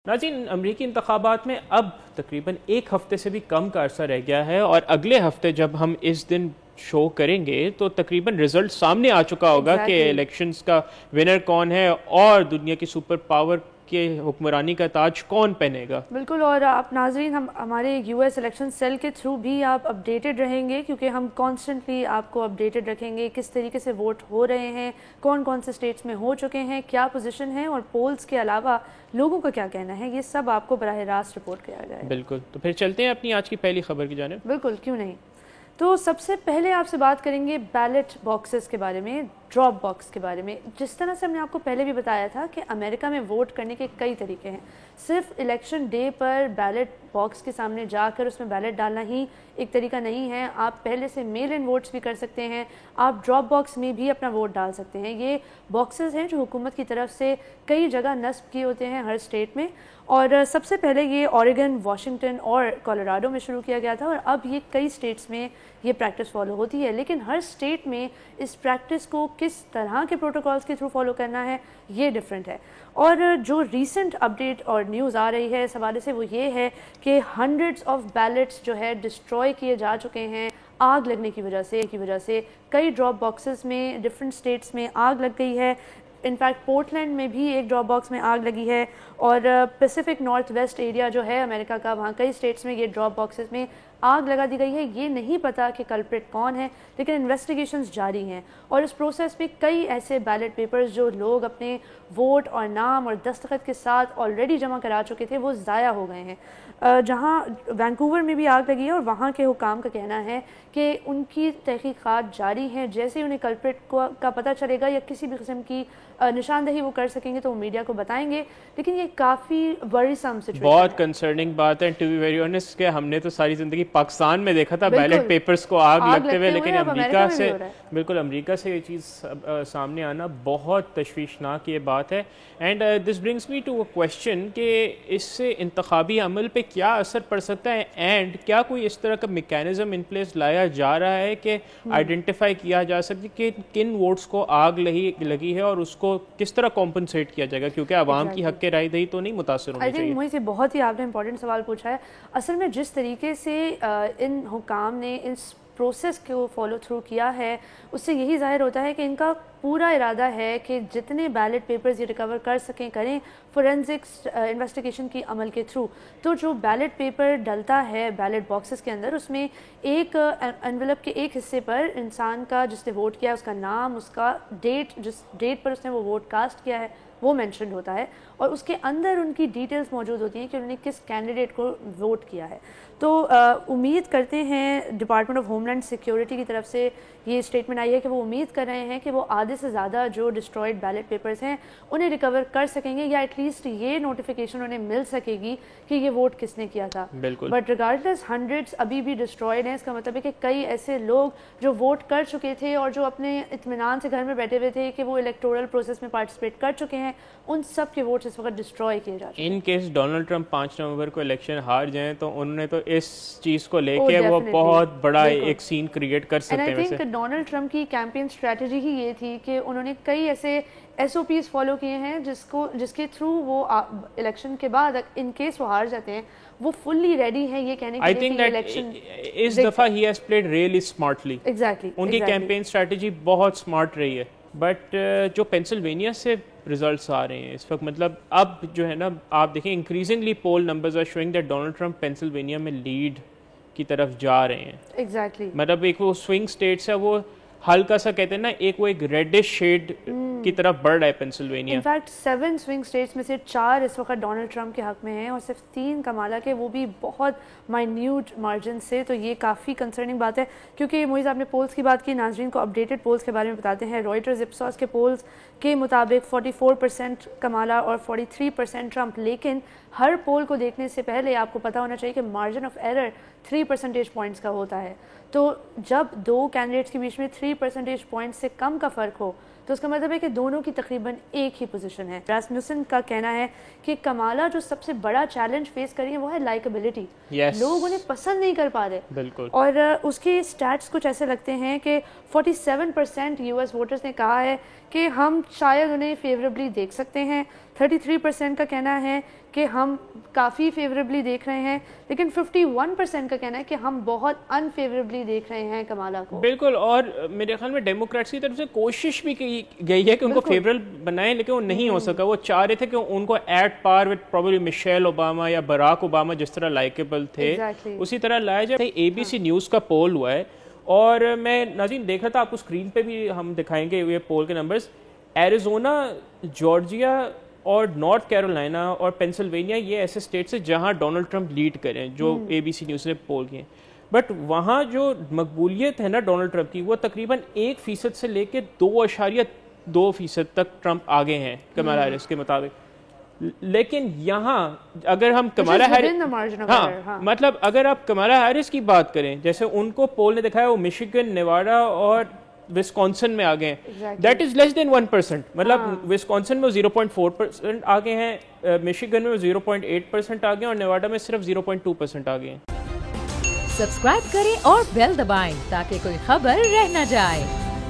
ناظرین، امریکی انتخابات میں اب تقریباً ایک ہفتے سے بھی کم کا عرصہ رہ گیا ہے اور اگلے ہفتے جب ہم اس دن شو کریں گے تو تقریباً رزلٹ سامنے آ چکا ہوگا کہ الیکشنز کا ونر کون ہے اور دنیا کی سپر پاور کے حکمرانی کا تاج کون پہنے گا۔ بالکل، اور آپ ناظرین ہمارے یو ایس الیکشن سیل کے تھرو بھی آپ اپڈیٹڈ رہیں گے، کیونکہ ہم کانسٹنٹلی آپ کو اپڈیٹڈ رکھیں گے کس طریقے سے ووٹ ہو رہے ہیں، کون کون سے اسٹیٹس میں ہو چکے ہیں، کیا پوزیشن ہے، اور پولز کے علاوہ لوگوں کا کیا کہنا ہے، یہ سب آپ کو براہ راست رپورٹ کیا جائے گا۔ بالکل، تو پھر چلتے ہیں اپنی آج کی پہلی خبر کی جانب۔ بالکل، کیوں نہیں۔ تو سب سے پہلے آپ سے بات کریں گے بیلٹ باکسز کے بارے میں، ڈراپ باکس کے بارے میں۔ جس طرح سے ہم نے آپ کو پہلے بھی بتایا تھا کہ امریکہ میں ووٹ کرنے کے کئی طریقے ہیں، صرف الیکشن ڈے پر بیلٹ باکس کے سامنے جا کر اس میں بیلٹ ڈالنا ہی ایک طریقہ نہیں ہے، آپ پہلے سے میل ان ووٹس بھی کر سکتے ہیں، آپ ڈراپ باکس میں بھی اپنا ووٹ ڈال سکتے ہیں۔ یہ باکسز ہیں جو حکومت کی طرف سے کئی جگہ نصب کیے ہوتے ہیں ہر اسٹیٹ میں، اور سب سے پہلے یہ اوریگن، واشنگٹن اور کولوراڈو میں شروع کیا گیا تھا، اور اب یہ کئی اسٹیٹس میں یہ پریکٹس فالو ہوتی ہے، لیکن ہر اسٹیٹ میں اس پریکٹس کو کس طرح کے پروٹوکولز کے تھرو فالو کرنا ہے یہ ڈیفرنٹ ہے۔ اور جو ریسنٹ اپڈیٹ اور نیوز آ رہی ہے اس حوالے سے وہ یہ ہے کہ ہنڈریڈز آف بیلٹس جو ہے ڈسٹروائے کیے جا چکے ہیں آگ لگنے کی وجہ سے کئی ڈراپ باکسز میں ڈفرینٹ اسٹیٹس میں آگ لگ گئی ہے۔ انفیکٹ پورٹلینڈ میں بھی ایک ڈراپ باکس میں آگ لگی ہے، اور پیسیفک نارتھ ویسٹ ایریا جو ہے امریکہ کا، وہاں کئی اسٹیٹس میں یہ ڈراپ باکسز میں آگ لگا دی گئی ہے۔ یہ نہیں پتا کہ کلپریٹ کون ہے، لیکن انویسٹیگیشنز جاری ہیں، اور اس پروسیس میں کئی ایسے بیلٹ پیپرز جو لوگ اپنے ووٹ اور نام اور دستخط کے ساتھ آلریڈی جمع کرا چکے تھے وہ ضائع ہو گئے ہیں۔ جہاں وینکوور میں بھی آگ لگی ہے، اور وہاں کے حکام کا کہنا ہے کہ ان کی تحقیقات جاری ہیں، جیسے ہی انہیں کلپریٹ کا پتہ چلے گا یا کسی بھی قسم کی نشاندہی وہ کر سکیں گے تو وہ میڈیا کو بتائیں گے، لیکن یہ کافی ورسم سچویشن ہے، بہت کنسرننگ بات ہے۔ ٹو بی ویری آنیسٹ کہ ہم نے تو ساری زندگی پاکستان میں دیکھا تھا بیلٹ پیپرز کو آگ لگتے ہوئے، لیکن امریکہ سے یہ چیز سامنے آنا بہت تشویشناک یہ بات ہے۔ And this brings me to a question کہ اس سے انتخابی عمل پہ کیا اثر پڑ سکتا ہے، اینڈ کیا کوئی اس طرح کا میکینزم ان پلیس لایا جا رہا ہے کہ آئیڈینٹیفائی کیا جا سکے کہ کن ووٹس کو آگ لگی ہے اور اس کو کس طرح کمپنسیٹ کیا جائے گا، کیونکہ عوام کی حق رائے دہی تو نہیں متاثر ہونی چاہیے۔ مجھے بہت ہی آپ نے امپورٹنٹ سوال پوچھا ہے۔ اصل میں جس طریقے سے ان حکام نے اس پروسیس کو فالو تھرو کیا ہے اس سے یہی ظاہر ہوتا ہے کہ ان کا پورا ارادہ ہے کہ جتنے بیلٹ پیپرز یہ ریکور کر سکیں کریں فورینزکس انویسٹیگیشن کی عمل کے تھرو۔ تو جو بیلٹ پیپر ڈلتا ہے بیلٹ باکسز کے اندر، اس میں ایک انویلپ کے ایک حصے پر انسان کا جس نے ووٹ کیا اس کا نام، اس کا ڈیٹ، جس ڈیٹ پر اس نے وہ ووٹ کاسٹ کیا ہے وہ مینشنڈ ہوتا ہے، اور اس کے اندر ان کی ڈیٹیلز موجود ہوتی ہیں کہ انہوں نے کس کینڈیڈیٹ کو ووٹ کیا ہے۔ تو امید کرتے ہیں department of homeland security کی طرف سے یہ اسٹیٹمنٹ آئی ہے کہ وہ امید کر رہے ہیں کہ وہ آدھے سے زیادہ جو ڈسٹرائڈ بیلٹ پیپرز ہیں انہیں ریکور کر سکیں گے، یا ایٹ لیسٹ یہ نوٹیفیکیشن انہیں مل سکے گی کہ یہ ووٹ کس نے کیا تھا۔ بٹ ریگارڈلیس ہنڈریڈز ابھی بھی ڈسٹرائڈ ہیں، اس کا مطلب ہے کہ کئی ایسے لوگ جو ووٹ کر چکے تھے اور جو اپنے اطمینان سے گھر میں بیٹھے ہوئے تھے کہ وہ الیکٹورل پروسیس میں پارٹیسپیٹ کر چکے ہیں، ان سب کے ووٹس اس وقت ڈسٹروائے کیے جا چکے ہیں۔ ان کیس ڈونلڈ ٹرمپ 5 نومبر کو الیکشن ہار جائیں تو انہوں نے تو اس چیز کو لے کے وہ بہت بڑا ایک سین کریٹ کر سکتے ہیں۔ آئی تھنک ڈونلڈ ٹرمپ کی کیمپین اسٹریٹجی ہی یہ تھی کہ انہوں نے کئی ایسے ایس او پیز فالو کیے ہیں جس کے تھرو وہ الیکشن کے بعد ان کیس وہ ہار جاتے ہیں وہ فلی ریڈی ہیں یہ کہنے کے لیے کہ الیکشن اس دفعہ he has played really smartly. ان کی کیمپین اسٹریٹجی بہت اسمارٹ رہی ہے۔ بٹ جو پینسلوینیا سے ریزلٹس آ رہے ہیں اس وقت، مطلب اب جو ہے نا آپ دیکھیں increasingly poll numbers are showing that Donald Trump Pennsylvania میں لیڈ کی طرف جا رہے ہیں۔ ایگزیکٹلی، مطلب ایک وہ سوئنگ اسٹیٹس ہے، وہ ہلکا سا کہتے ہیں نا ایک ریڈش شیڈ کی طرف بڑھ رہا ہے پینسلوینیا۔ انفیکٹ 7 سوئنگ اسٹیٹس میں سے 4 اس وقت ڈونلڈ ٹرمپ کے حق میں ہیں اور صرف 3 کمالا کے، وہ بھی بہت مائنیوٹ مارجن سے۔ تو یہ کافی کنسرننگ بات ہے، کیونکہ موئز آپ نے پولز کی بات کی، ناظرین کو اپڈیٹڈ پولز کے بارے میں بتاتے ہیں۔ رائٹرز اپسوس کے پولز کے مطابق 44% کمالا اور 43% ٹرمپ، لیکن ہر پول کو دیکھنے سے پہلے آپ کو پتہ ہونا چاہیے کہ margin of error 3 percentage points کا ہوتا ہے۔ تو جب 2 کینڈیڈیٹس کے بیچ میں 3 percentage points سے کم کا فرق ہو تو اس کا مطلب ہے کہ دونوں کی تقریباً ایک ہی پوزیشن ہے۔ راسموسن کا کہنا ہے کہ کمالا جو سب سے بڑا چیلنج فیس کر رہی ہے وہ ہے لائکبلٹی، لوگ انہیں پسند نہیں کر پا رہے۔ بالکل، اور اس کے سٹیٹس کچھ ایسے لگتے ہیں کہ 47% US ووٹرز نے کہا ہے کہ ہم شاید انہیں فیوریبلی دیکھ سکتے ہیں. 33% کا کہنا ہے کہ ہم کافی فیوریبلی دیکھ رہے ہیں, لیکن 51% کا کہنا ہے کہ ہم بہت انفیوریبلی دیکھ رہے ہیں کمالا کو. بالکل, اور میرے خیال میں ڈیموکریٹس کی طرف سے کوشش بھی کی گئی ہے کہ ان کو فیوریبل بنائیں, لیکن وہ نہیں ہو سکا. وہ چاہ رہے تھے کہ ان کو at par with probably Michelle Obama یا براک اوباما جس طرح لائکیبل تھے اسی طرح لایا جائے. اے بی سی نیوز کا پول ہوا ہے, اور میں ناظرین دیکھ رہا تھا, آپ کو اسکرین پہ بھی ہم دکھائیں گے یہ پول کے نمبرز. ایریزونا, جارجیا اور نارتھ کیرولائنا اور پینسلوینیا یہ ایسے اسٹیٹس ہیں جہاں ڈونلڈ ٹرمپ لیڈ کریں, جو اے بی سی نیوز نے پول کیے. بٹ وہاں جو مقبولیت ہے نا ڈونلڈ ٹرمپ کی, وہ تقریباً 1% سے لے کے 2.2% تک ٹرمپ آگے ہیں کمالا ہیرس کے مطابق. لیکن یہاں اگر ہم کمالا ہیرس, ہاں مطلب اگر آپ کمالا ہیرس کی بات کریں, جیسے ان کو پول نے دکھایا وہ مشیگن, نیواڈا اور وسکونسن میں آگے ہیں. دیٹ از لیس دین 1%, مطلب وسکونسن میں 0.4% آگے ہیں, مشیگن میں 0.8% آگے ہیں, اور نیواڈا میں صرف 0.2% آگے ہیں. سبسکرائب کریں اور بیل دبائیں تاکہ کوئی خبر رہ نہ جائے.